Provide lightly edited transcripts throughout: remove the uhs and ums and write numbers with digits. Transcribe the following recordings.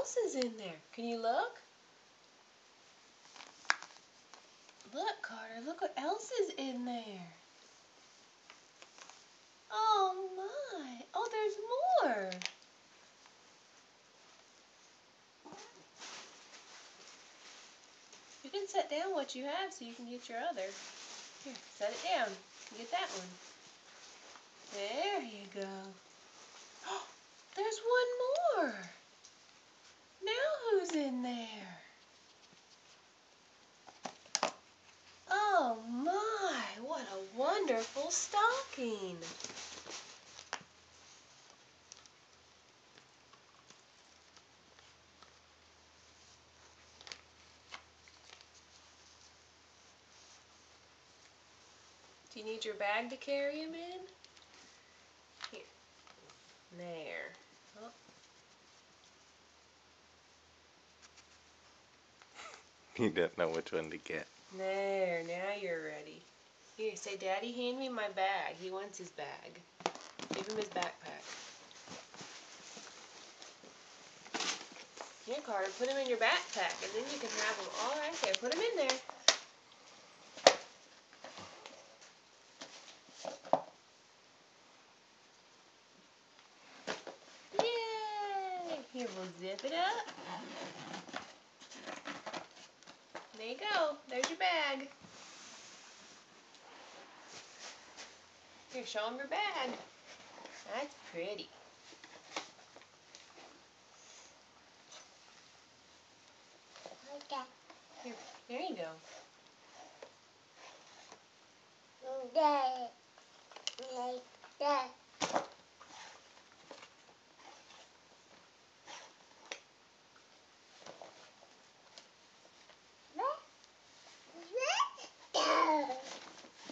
else is in there? Can you look? Look, Carter, look what else is in there. Oh my. Oh, there's more. You can set down what you have so you can get your other. Here, set it down. Get that one. There you go. Oh, there's one more. Now who's in there? Oh my, what a wonderful stocking. Do you need your bag to carry him in? Here. There. Oh. He doesn't know which one to get. There, now you're ready. Here, say, Daddy, hand me my bag. He wants his bag. Give him his backpack. Here, Carter, put him in your backpack, and then you can have him all right there. Put him in there. Yay! Here, we'll zip it up. There you go. There's your bag. Here, show him your bag. That's pretty. Here, there you go.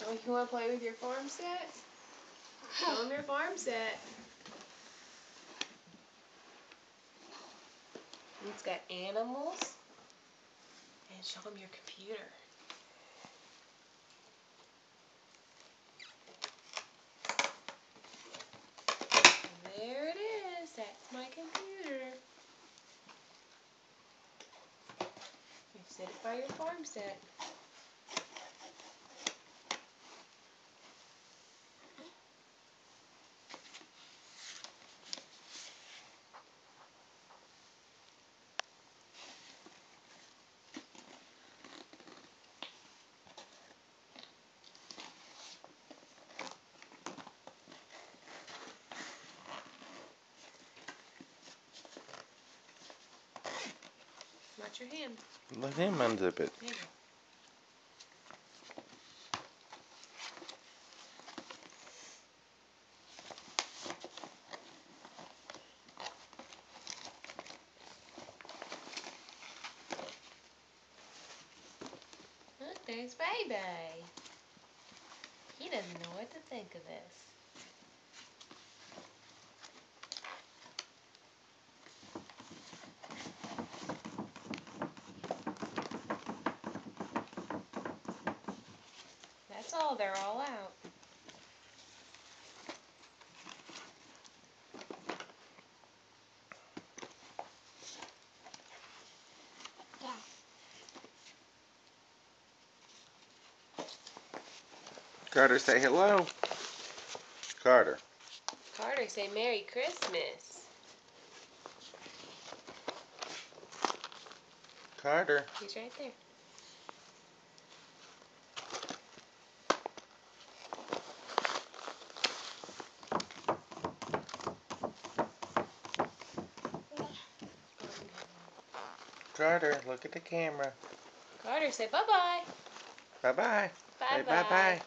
Oh, you want to play with your farm set? Show them your farm set. It's got animals. And show them your computer. And there it is. That's my computer. You set it by your farm set. Watch your hand. Let him unzip it. There you go. Look, there's Baby. He doesn't know what to think of this. That's all. They're all out. Carter, say hello. Carter. Carter, say Merry Christmas. Carter. He's right there. Carter, look at the camera. Carter, say bye-bye. Bye-bye. Bye-bye. Say bye-bye.